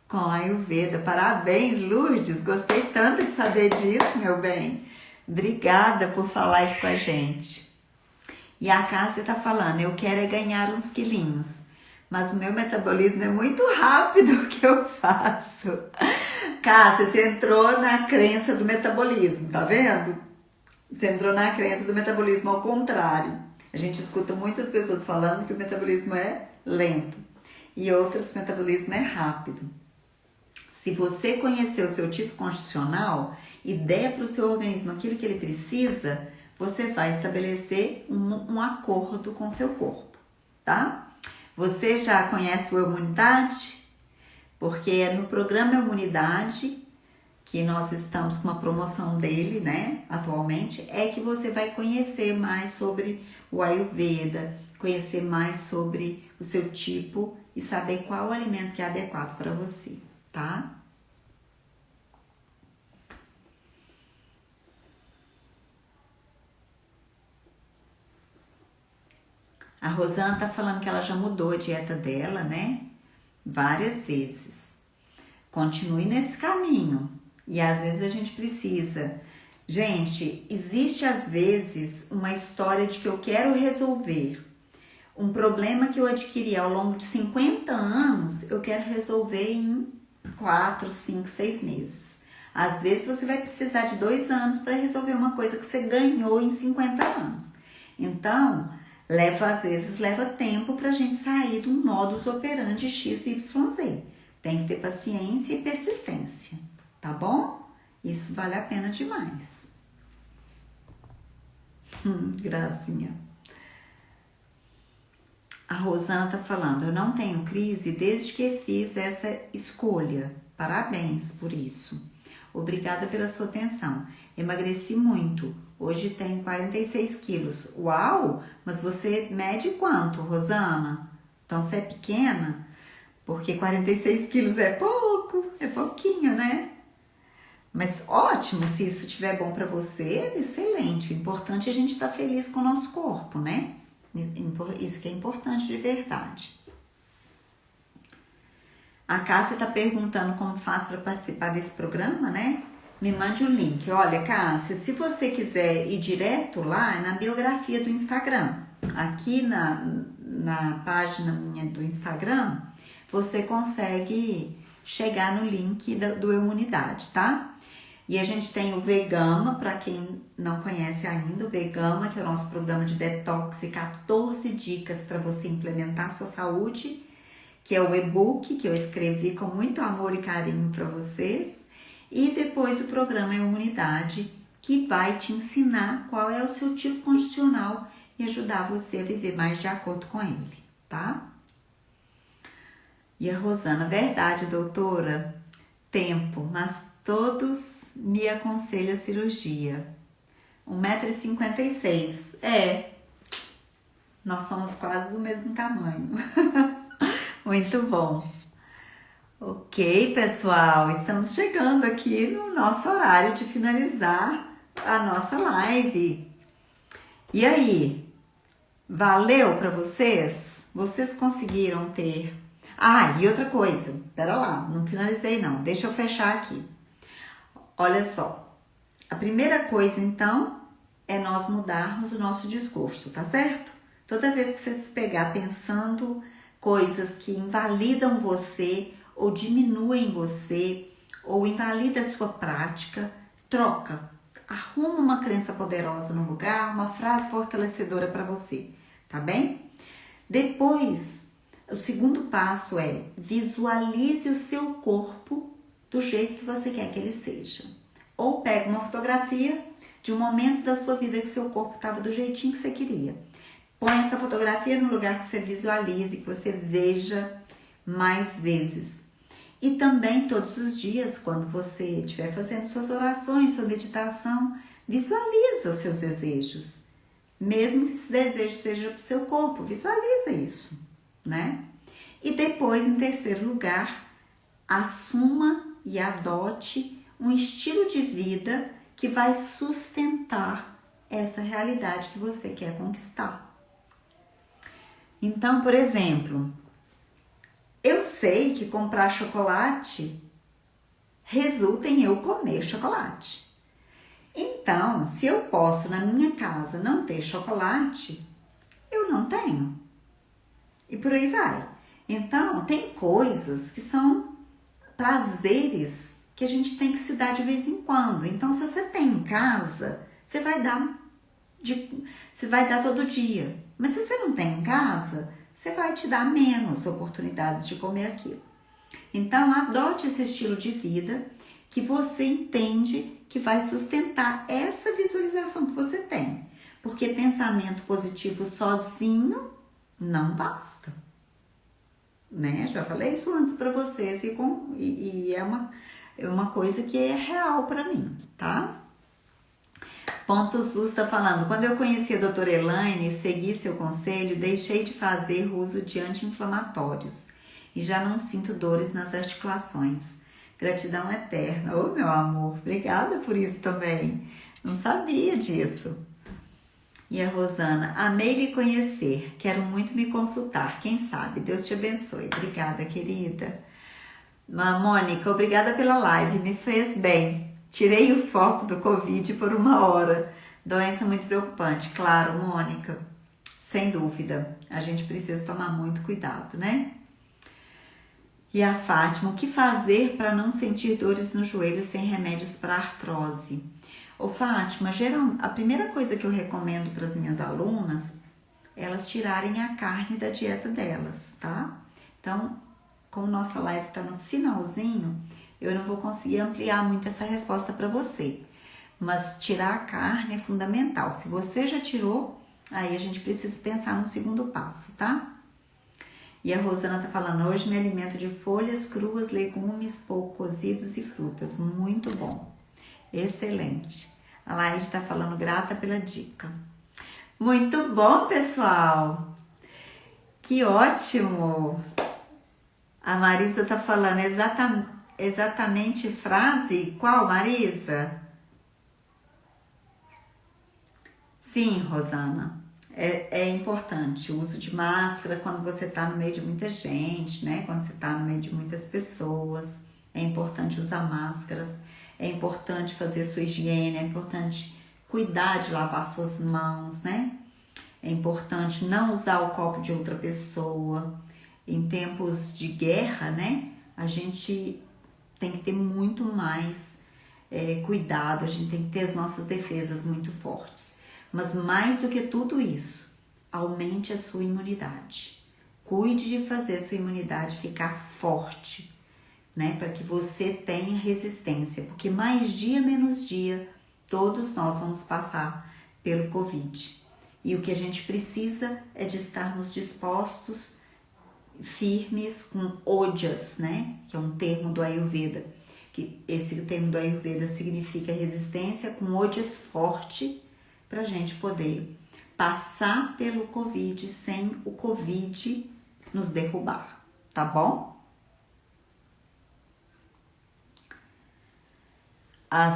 com a Ayurveda. Parabéns, Lourdes, gostei tanto de saber disso, meu bem. Obrigada por falar isso com a gente. E a Cássia tá falando, eu quero é ganhar uns quilinhos, mas o meu metabolismo é muito rápido, o que eu faço? Cássia, você entrou na crença do metabolismo, tá vendo? Você entrou na crença do metabolismo ao contrário. A gente escuta muitas pessoas falando que o metabolismo é lento e outras que o metabolismo é rápido. Se você conhecer o seu tipo constitucional e der para o seu organismo aquilo que ele precisa, você vai estabelecer um acordo com o seu corpo, tá? Você já conhece o Imunidade? Porque é no programa Imunidade, que nós estamos com uma promoção dele, né, atualmente, é que você vai conhecer mais sobre o Ayurveda, conhecer mais sobre o seu tipo e saber qual o alimento que é adequado para você, tá? A Rosana tá falando que ela já mudou a dieta dela, né? Várias vezes. Continue nesse caminho. E às vezes a gente precisa. Gente, existe às vezes uma história de que eu quero resolver um problema que eu adquiri ao longo de 50 anos, eu quero resolver em 4, 5, 6 meses. Às vezes você vai precisar de 2 anos para resolver uma coisa que você ganhou em 50 anos. Então, às vezes leva tempo para a gente sair do modus operandi XYZ. Tem que ter paciência e persistência, tá bom? Isso vale a pena demais. Gracinha. A Rosana tá falando, eu não tenho crise desde que fiz essa escolha. Parabéns por isso. Obrigada pela sua atenção. Emagreci muito. Hoje tenho 46 quilos. Uau! Mas você mede quanto, Rosana? Então você é pequena? Porque 46 quilos é pouco, é pouquinho, né? Mas ótimo, se isso estiver bom pra você, excelente. O importante é a gente estar feliz com o nosso corpo, né? Isso que é importante de verdade. A Cássia tá perguntando como faz para participar desse programa, né? Me mande o link. Olha, Cássia, se você quiser ir direto lá, é na biografia do Instagram. Aqui na página minha do Instagram, você consegue chegar no link do Imunidade, tá? E a gente tem o Vegama, para quem não conhece ainda, o Vegama, que é o nosso programa de detox e 14 dicas para você implementar a sua saúde, que é o e-book que eu escrevi com muito amor e carinho para vocês. E depois o programa Imunidade, que vai te ensinar qual é o seu tipo constitucional e ajudar você a viver mais de acordo com ele, tá? E a Rosana, verdade, doutora? Tempo, mas todos me aconselham a cirurgia. 1,56 m. Nós somos quase do mesmo tamanho. Muito bom. Ok, pessoal, estamos chegando aqui no nosso horário de finalizar a nossa live. E aí, valeu para vocês? Vocês conseguiram ter... Ah, e outra coisa, pera lá, não finalizei não, deixa eu fechar aqui. Olha só, a primeira coisa então é nós mudarmos o nosso discurso, tá certo? Toda vez que você se pegar pensando coisas que invalidam você ou diminuem você ou invalida a sua prática, troca, arruma uma crença poderosa no lugar, uma frase fortalecedora para você, tá bem? Depois, o segundo passo é visualize o seu corpo do jeito que você quer que ele seja. Ou pega uma fotografia de um momento da sua vida que seu corpo estava do jeitinho que você queria. Põe essa fotografia no lugar que você visualize, que você veja mais vezes. E também todos os dias, quando você estiver fazendo suas orações, sua meditação, visualiza os seus desejos. Mesmo que esse desejo seja para o seu corpo, visualiza isso, né? E depois, em terceiro lugar, assuma e adote um estilo de vida que vai sustentar essa realidade que você quer conquistar. Então, por exemplo, eu sei que comprar chocolate resulta em eu comer chocolate. Então, se eu posso na minha casa não ter chocolate, eu não tenho. E por aí vai. Então, tem coisas que são prazeres que a gente tem que se dar de vez em quando. Então, se você tem em casa, você vai dar todo dia. Mas se você não tem em casa, você vai te dar menos oportunidades de comer aquilo. Então, adote esse estilo de vida que você entende que vai sustentar essa visualização que você tem. Porque pensamento positivo sozinho não basta. Né? Já falei isso antes para vocês e é uma coisa que é real para mim, tá? Pontos Luz está falando, quando eu conheci a doutora Elaine, segui seu conselho, deixei de fazer uso de anti-inflamatórios e já não sinto dores nas articulações. Gratidão eterna. Ô, meu amor, obrigada por isso também. Não sabia disso. E a Rosana, amei lhe conhecer, quero muito me consultar, quem sabe, Deus te abençoe. Obrigada, querida. Mônica, obrigada pela live, me fez bem. Tirei o foco do Covid por 1 hora. Doença muito preocupante, claro, Mônica. Sem dúvida, a gente precisa tomar muito cuidado, né? E a Fátima, o que fazer para não sentir dores no joelho sem remédios para artrose? Ô Fátima, a primeira coisa que eu recomendo para as minhas alunas, elas tirarem a carne da dieta delas, tá? Então, como nossa live está no finalzinho, eu não vou conseguir ampliar muito essa resposta para você. Mas tirar a carne é fundamental. Se você já tirou, aí a gente precisa pensar no segundo passo, tá? E a Rosana tá falando, hoje me alimento de folhas cruas, legumes pouco cozidos e frutas. Muito bom. Excelente. A Laís tá falando, grata pela dica. Muito bom, pessoal. Que ótimo. A Marisa tá falando exatamente frase qual, Marisa? Sim, Rosana, é importante o uso de máscara quando você está no meio de muita gente, né? Quando você está no meio de muitas pessoas, é importante usar máscaras, é importante fazer sua higiene, é importante cuidar de lavar suas mãos, né? É importante não usar o copo de outra pessoa. Em tempos de guerra, né? A gente tem que ter muito mais cuidado, a gente tem que ter as nossas defesas muito fortes. Mas mais do que tudo isso, aumente a sua imunidade. Cuide de fazer a sua imunidade ficar forte, né? Para que você tenha resistência, porque mais dia menos dia, todos nós vamos passar pelo Covid. E o que a gente precisa é de estarmos dispostos, firmes, com ojas, né? Que é um termo do Ayurveda. Que esse termo do Ayurveda significa resistência, com ojas forte, para a gente poder passar pelo Covid sem o Covid nos derrubar, tá bom?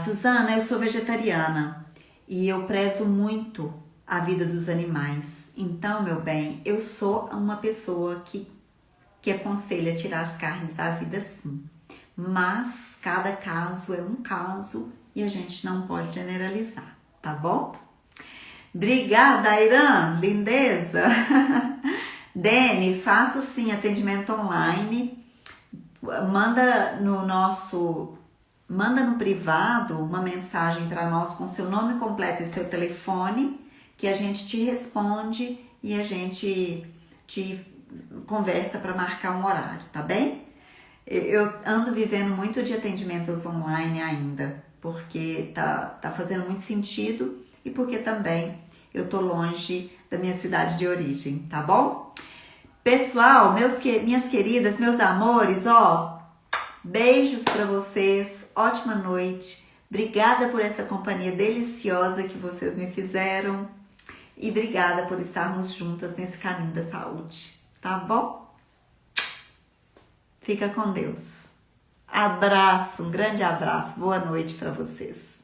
Suzana, eu sou vegetariana e eu prezo muito a vida dos animais. Então, meu bem, eu sou uma pessoa que aconselha tirar as carnes da vida, sim. Mas cada caso é um caso e a gente não pode generalizar, tá bom? Obrigada, Irã, lindeza! Dene, faço sim atendimento online. Manda no privado uma mensagem para nós com seu nome completo e seu telefone, que a gente te responde e a gente te conversa para marcar um horário, tá bem? Eu ando vivendo muito de atendimentos online ainda, porque tá fazendo muito sentido e porque também eu tô longe da minha cidade de origem, tá bom? Pessoal, minhas queridas, meus amores, beijos para vocês, ótima noite, obrigada por essa companhia deliciosa que vocês me fizeram e obrigada por estarmos juntas nesse caminho da saúde, tá bom? Fica com Deus. Abraço, um grande abraço, boa noite para vocês.